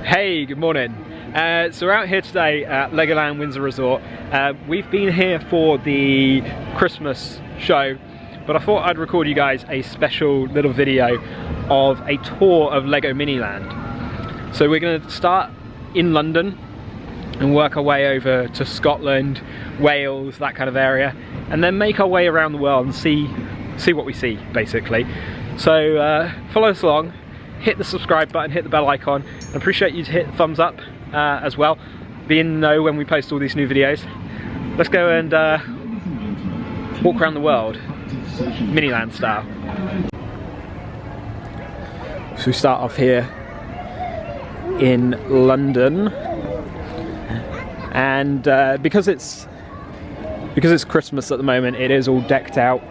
Hey, good morning. So we're out here today at Legoland Windsor Resort. We've been here for the Christmas show, but I thought I'd record you guys a special little video of a tour of Lego Miniland. So we're going to start in London and work our way over to Scotland, Wales, that kind of area, and then make our way around the world and see what we see, basically. So follow us along. Hit the subscribe button, hit the bell icon. I appreciate you to hit the thumbs up as well. Be in the know when we post all these new videos. Let's go and walk around the world, Miniland style. So we start off here in London, and because it's Christmas at the moment, it is all decked out.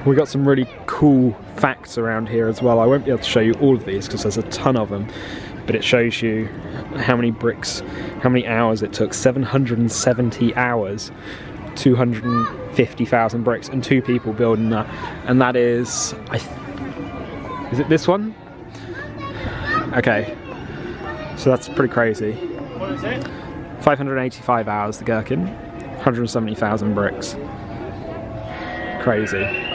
We got some really cool facts around here as well. I won't be able to show you all of these because there's a ton of them, but it shows you how many bricks, how many hours it took. 770 hours, 250,000 bricks, and 2 people building that. And that is, is it this one? Okay, so that's pretty crazy. What is it? 585 hours, the gherkin, 170,000 bricks. Crazy.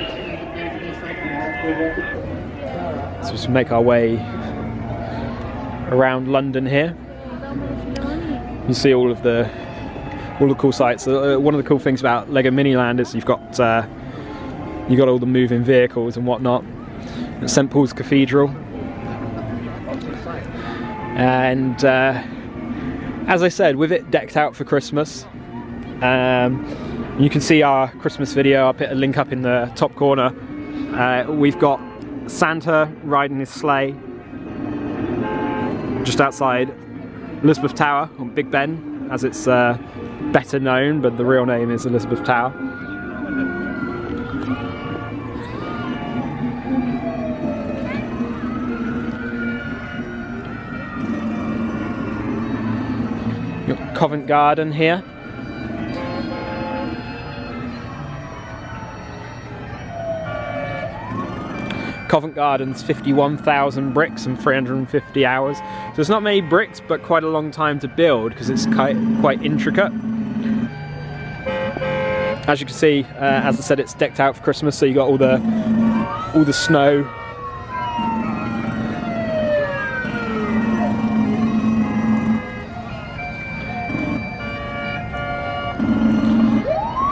So just make our way around London here. You see all the cool sites. One of the cool things about Lego Miniland is you've got all the moving vehicles and whatnot. At St Paul's Cathedral, and as I said, with it decked out for Christmas, you can see our Christmas video. I'll put a link up in the top corner. We've got Santa riding his sleigh just outside Elizabeth Tower, or Big Ben as it's better known, but the real name is Elizabeth Tower. You've got Covent Garden here. Covent Garden's 51,000 bricks and 350 hours. So it's not many bricks, but quite a long time to build because it's quite intricate. As you can see, as I said, it's decked out for Christmas, so you got all the snow.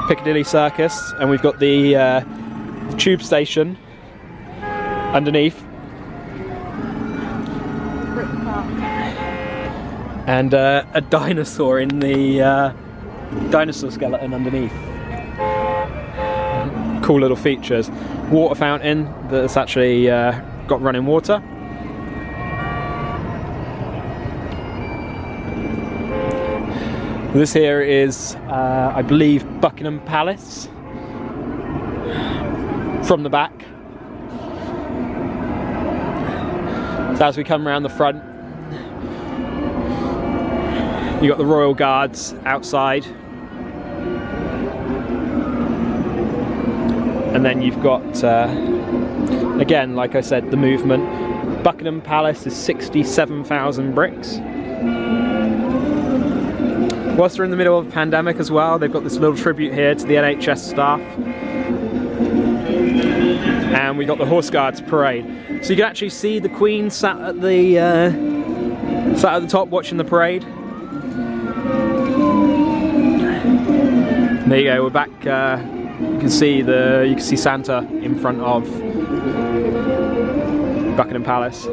Piccadilly Circus, and we've got the tube station underneath, and a dinosaur in the dinosaur skeleton underneath. Cool little features. Water fountain that's actually got running water. This here is, I believe, Buckingham Palace from the back. So as we come around the front, you got the Royal Guards outside, and then you've got, again, like I said, the movement. Buckingham Palace is 67,000 bricks. Whilst we're in the middle of a pandemic as well, they've got this little tribute here to the NHS staff. And we got the Horse Guards parade. So you can actually see the Queen sat at the top watching the parade. There you go. We're back. You can see Santa in front of Buckingham Palace.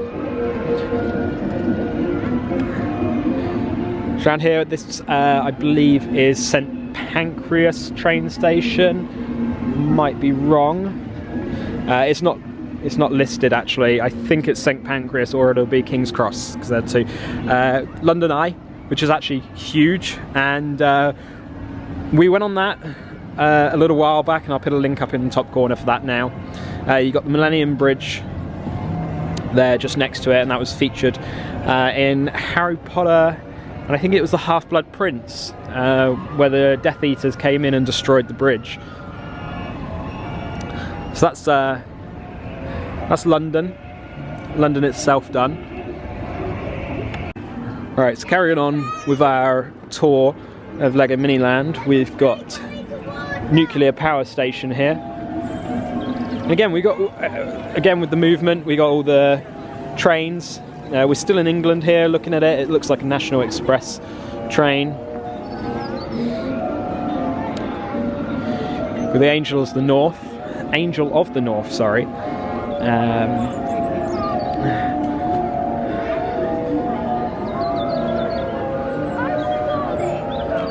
So around here, this I believe is St Pancras train station. Might be wrong. It's not listed actually. I think it's St Pancras, or it'll be King's Cross, because they're two. London Eye, which is actually huge, and we went on that a little while back, and I'll put a link up in the top corner for that now. You got the Millennium Bridge there just next to it, and that was featured in Harry Potter, and I think it was the Half-Blood Prince, where the Death Eaters came in and destroyed the bridge. So that's London. London itself done. Alright, so carrying on with our tour of Lego Miniland, we've got nuclear power station here. And again, we got again with the movement, we got all the trains. We're still in England here, looking at it. It looks like a National Express train. With the Angel of the North, sorry.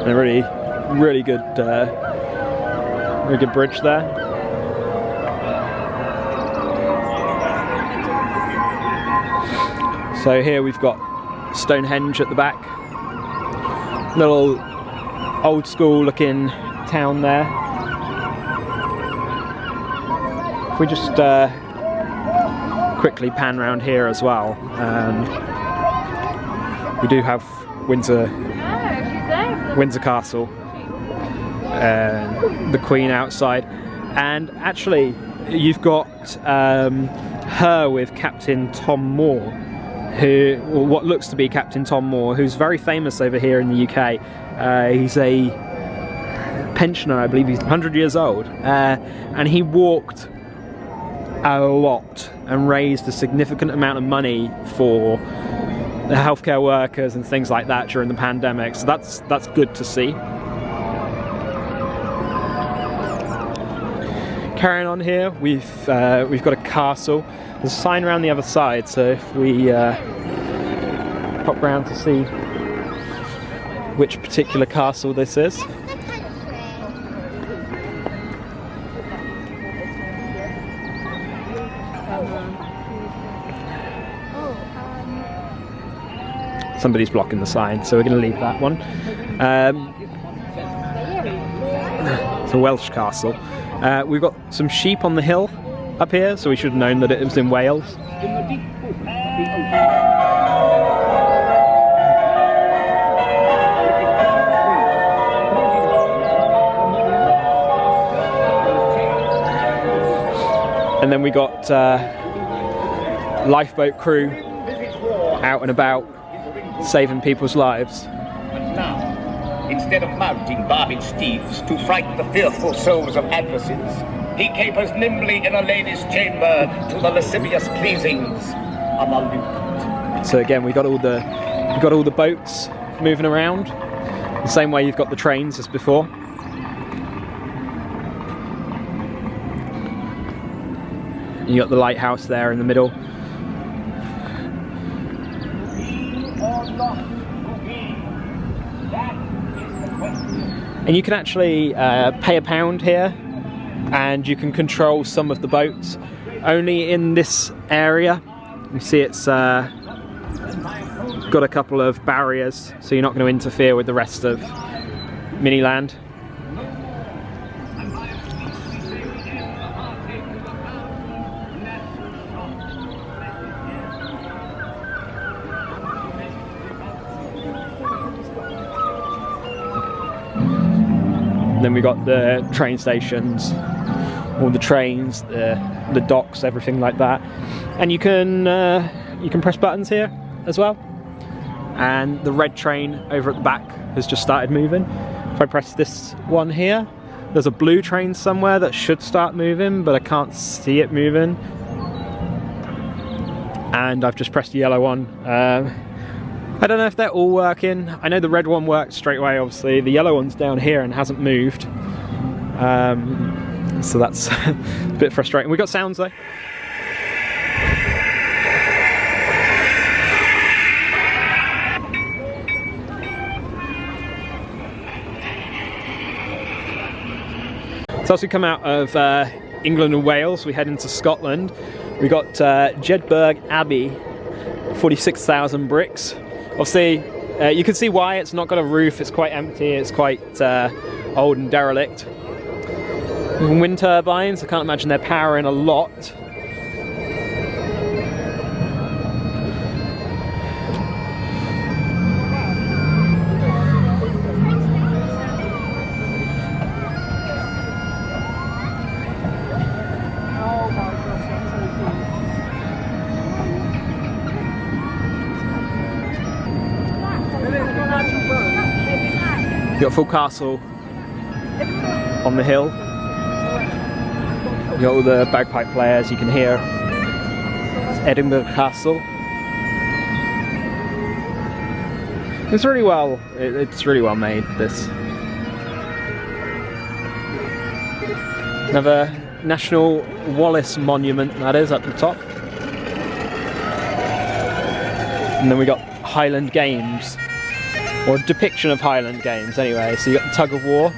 A really good bridge there. So here we've got Stonehenge at the back. Little old school looking town there. If we just quickly pan around here as well, we do have Windsor Castle, the Queen outside, and actually you've got her with Captain Tom Moore, who, or what looks to be Captain Tom Moore, who's very famous over here in the UK. He's a pensioner, I believe he's 100 years old, and he walked a lot and raised a significant amount of money for the healthcare workers and things like that during the pandemic, so that's good to see. Carrying on here, we've got a castle. There's a sign around the other side, so if we pop round to see which particular castle this is. Somebody's blocking the sign, so we're going to leave that one. It's a Welsh castle. We've got some sheep on the hill up here, so we should have known that it was in Wales. And then we got lifeboat crew out and about, saving people's lives. But now, instead of mounting barbed steeds to frighten the fearful souls of adversaries, he capers nimbly in a lady's chamber to the lascivious pleasings of a lute. So again, we got all the boats moving around, the same way you've got the trains as before. You got the lighthouse there in the middle. And you can actually pay £1 here, and you can control some of the boats. Only in this area. You see it's got a couple of barriers, so you're not going to interfere with the rest of Miniland. Then we got the train stations, all the trains, the docks, everything like that. And you can press buttons here as well. And the red train over at the back has just started moving. If I press this one here, there's a blue train somewhere that should start moving, but I can't see it moving. And I've just pressed the yellow one. I don't know if they're all working. I know the red one worked straight away, obviously. The yellow one's down here and hasn't moved. So that's a bit frustrating. We got sounds though. So as we come out of England and Wales, we head into Scotland. We got Jedburgh Abbey, 46,000 bricks. Obviously, you can see why it's not got a roof. It's quite empty. It's quite old and derelict. Wind turbines. I can't imagine they're powering a lot. You've got a full castle on the hill. You've got all the bagpipe players you can hear. It's Edinburgh Castle. It's really well made, this. Another National Wallace Monument, that is, up the top. And then we got Highland Games, or a depiction of Highland Games anyway. So you got the tug of war.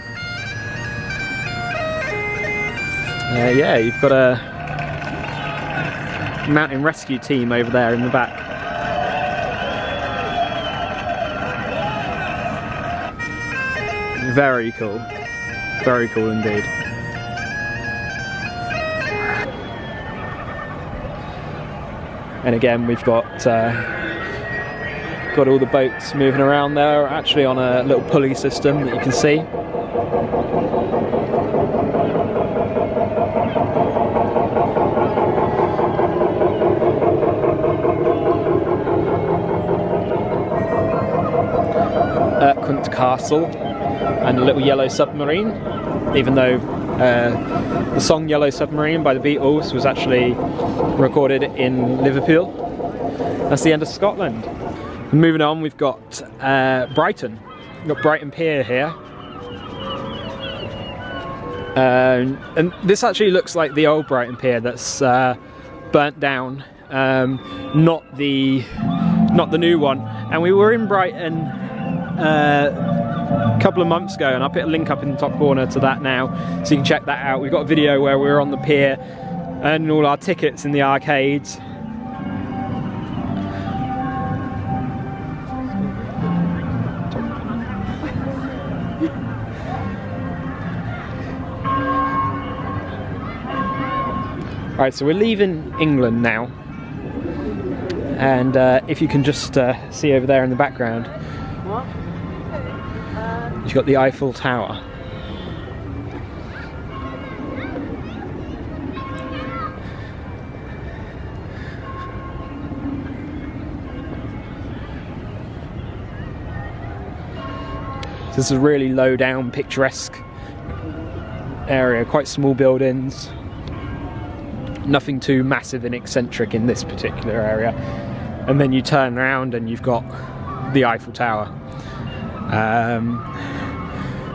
Yeah, you've got a mountain rescue team over there in the back. Very cool indeed. And again, we've got all the boats moving around there, actually on a little pulley system that you can see. Castle and a little yellow submarine, even though the song Yellow Submarine by the Beatles was actually recorded in Liverpool. That's the end of Scotland. And moving on, we've got Brighton. We've got Brighton Pier here. And this actually looks like the old Brighton Pier that's burnt down, not the new one. And we were in Brighton a couple of months ago, and I'll put a link up in the top corner to that now, so you can check that out. We've got a video where we're on the pier and all our tickets in the arcades. Right, so we're leaving England now, and if you can just see over there in the background, you've got the Eiffel Tower. So this is a really low down, picturesque area, quite small buildings. Nothing too massive and eccentric in this particular area. And then you turn around and you've got the Eiffel Tower.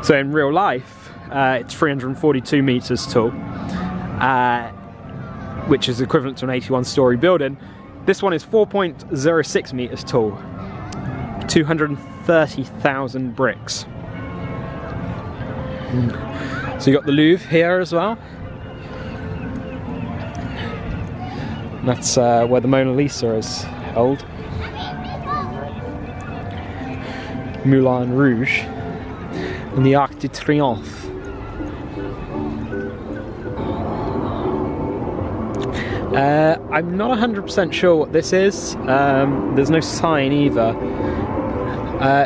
So in real life, it's 342 meters tall, which is equivalent to an 81-story building. This one is 4.06 meters tall, 230,000 bricks. So you got the Louvre here as well. And that's where the Mona Lisa is held. Moulin Rouge and the Arc de Triomphe. I'm not 100% sure what this is. There's no sign either.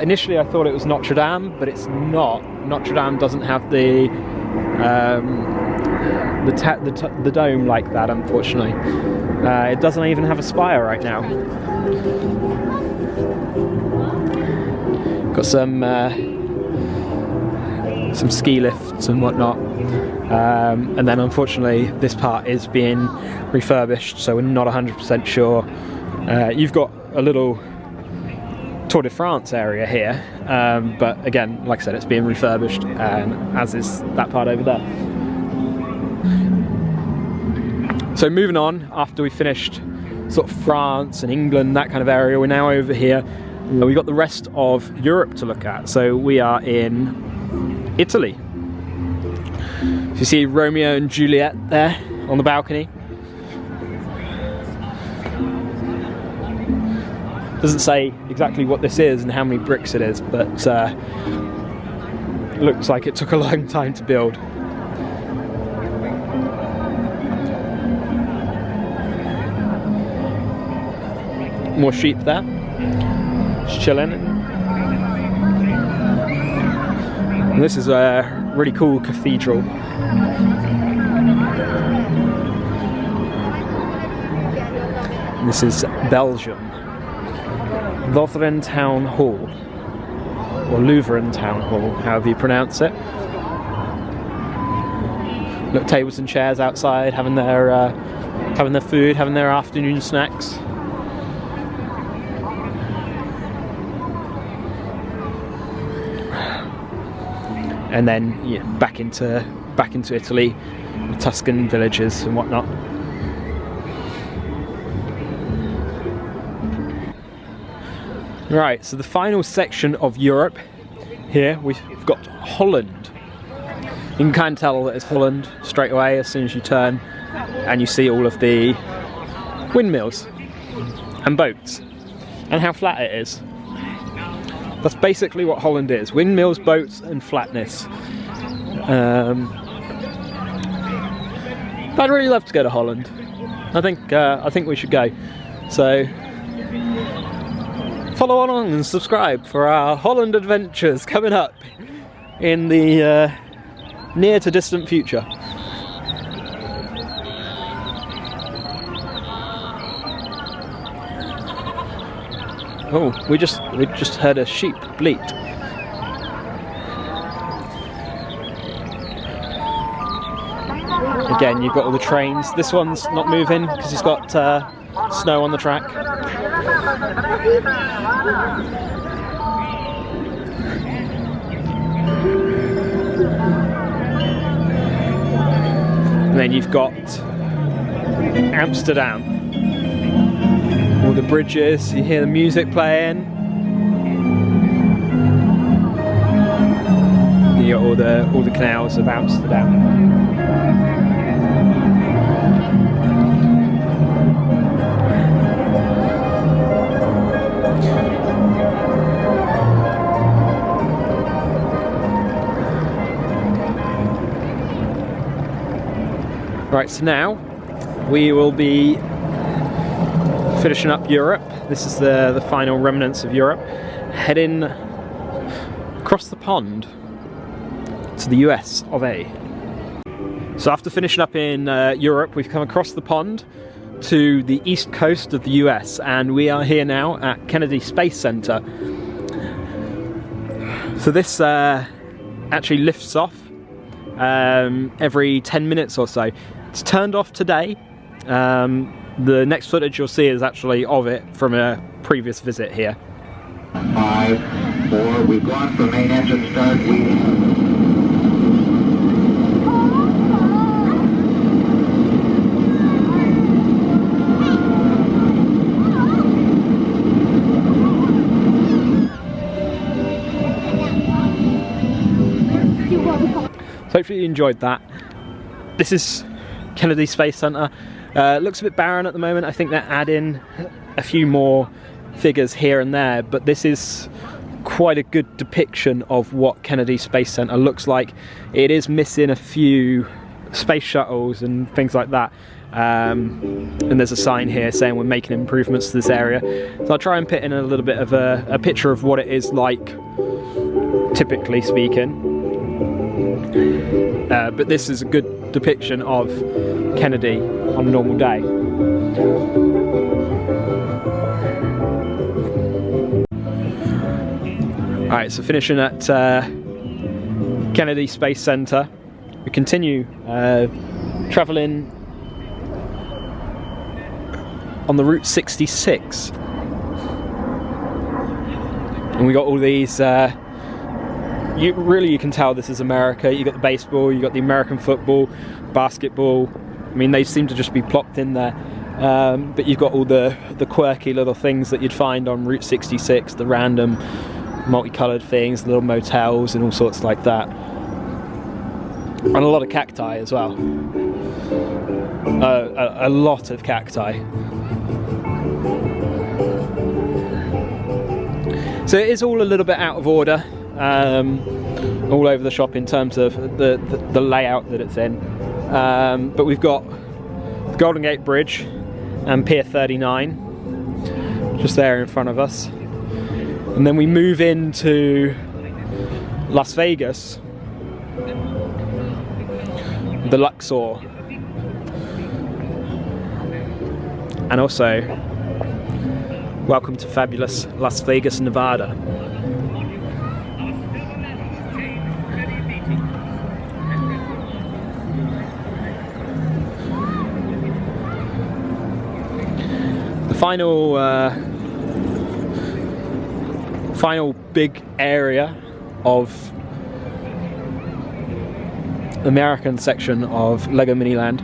Initially I thought it was Notre Dame, but it's not. Notre Dame doesn't have the dome like that, unfortunately. It doesn't even have a spire right now. Got some ski lifts and whatnot, and then unfortunately this part is being refurbished, so we're not 100% sure. You've got a little Tour de France area here, but again, like I said, it's being refurbished, as is that part over there. So moving on, after we finished sort of France and England, that kind of area, we're now over here. We've got the rest of Europe to look at. So we are in Italy. So you see Romeo and Juliet there on the balcony. Doesn't say exactly what this is and how many bricks it is, but it looks like it took a long time to build. More sheep there, just chilling. And this is a really cool cathedral. And this is Belgium, Lothringen Town Hall. or Lutheran Town Hall, however you pronounce it. Look, tables and chairs outside, having their food, having their afternoon snacks. And then yeah, back into Italy, the Tuscan villages and whatnot. Right, so the final section of Europe here, we've got Holland. You can kind of tell that it's Holland straight away as soon as you turn and you see all of the windmills and boats and how flat it is. That's basically what Holland is: windmills, boats and flatness. I'd really love to go to Holland. I think we should go. So follow on and subscribe for our Holland adventures coming up in the near to distant future. Oh, we just heard a sheep bleat. Again, you've got all the trains. This one's not moving because it's got snow on the track. And then you've got Amsterdam. All the bridges, you hear the music playing. You got all the canals of Amsterdam. Right, so now we will be finishing up Europe. This is the final remnants of Europe, heading across the pond to the US of A. So after finishing up in Europe, we've come across the pond to the east coast of the US, and we are here now at Kennedy Space Center. So this actually lifts off every 10 minutes or so. It's turned off today. The next footage you'll see is actually of it from a previous visit here. 5, 4, we've gone for main engine start. So hopefully you enjoyed that. This is Kennedy Space Center. Looks a bit barren at the moment. I think they're adding a few more figures here and there, but this is quite a good depiction of what Kennedy Space Center looks like. It is missing a few space shuttles and things like that, and there's a sign here saying we're making improvements to this area. So I'll try and put in a little bit of a picture of what it is like, typically speaking. But this is a good depiction of Kennedy on a normal day. Alright, so finishing at Kennedy Space Center, we continue travelling on the Route 66. And we got all these you can tell this is America. You got the baseball, you got the American football, basketball. I mean, they seem to just be plopped in there. But you've got all the quirky little things that you'd find on Route 66, the random multicoloured things, little motels and all sorts like that. And a lot of cacti as well. A lot of cacti. So it is all a little bit out of order. All over the shop in terms of the layout that it's in, but we've got the Golden Gate Bridge and Pier 39 just there in front of us, and then we move into Las Vegas, the Luxor, and also welcome to fabulous Las Vegas, Nevada. final big area of the American section of Lego Miniland.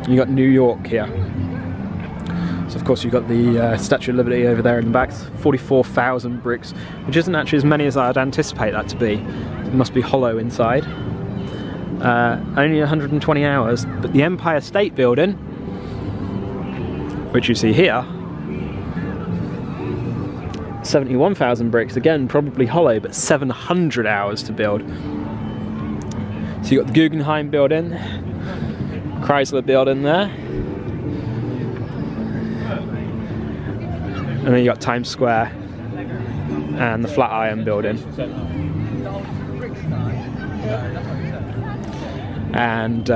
You got New York here. So of course you've got the Statue of Liberty over there in the back. 44,000 bricks, which isn't actually as many as I'd anticipate that to be. It must be hollow inside. Only 120 hours, but the Empire State Building, which you see here, 71,000 bricks, again probably hollow, but 700 hours to build. So you got the Guggenheim building, Chrysler building there, and then you got Times Square and the Flatiron building. And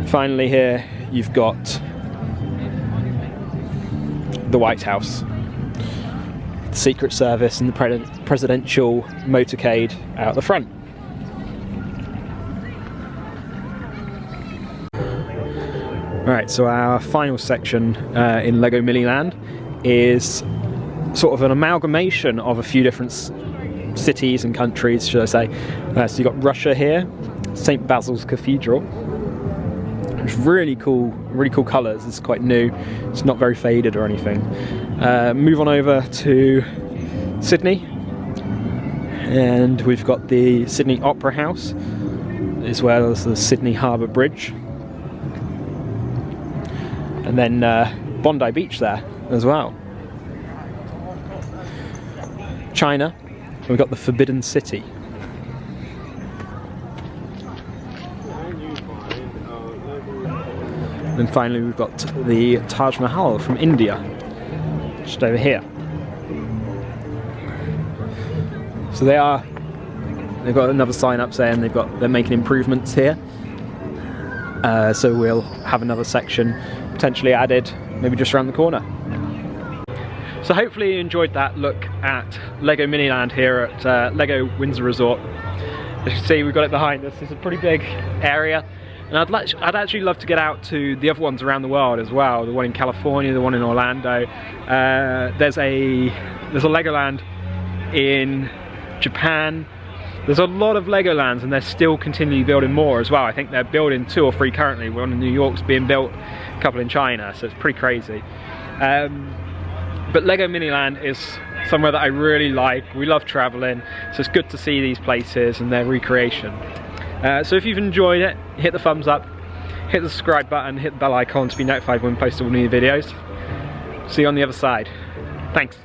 finally here you've got the White House, the Secret Service and the presidential motorcade out the front. Right, so our final section in Lego Miniland is sort of an amalgamation of a few different cities and countries, should I say. So you've got Russia here, St. Basil's Cathedral. It's really cool colours. It's quite new. It's not very faded or anything. Move on over to Sydney, and we've got the Sydney Opera House, as well as the Sydney Harbour Bridge, and then Bondi Beach there as well. China, we've got the Forbidden City. And finally we've got the Taj Mahal from India, just over here. So they've got another sign up saying they're making improvements here. So we'll have another section potentially added, maybe just around the corner. So hopefully you enjoyed that look at Lego Miniland here at Lego Windsor Resort. As you can see, we've got it behind us. It's a pretty big area. And I'd actually love to get out to the other ones around the world as well. The one in California, the one in Orlando. There's a Legoland in Japan. There's a lot of Legolands, and they're still continually building more as well. I think they're building 2 or 3 currently. One in New York's being built, a couple in China, so it's pretty crazy. But Lego Miniland is somewhere that I really like. We love traveling, so it's good to see these places and their recreation. So if you've enjoyed it, hit the thumbs up, hit the subscribe button, hit the bell icon to be notified when we post all new videos. See you on the other side. Thanks.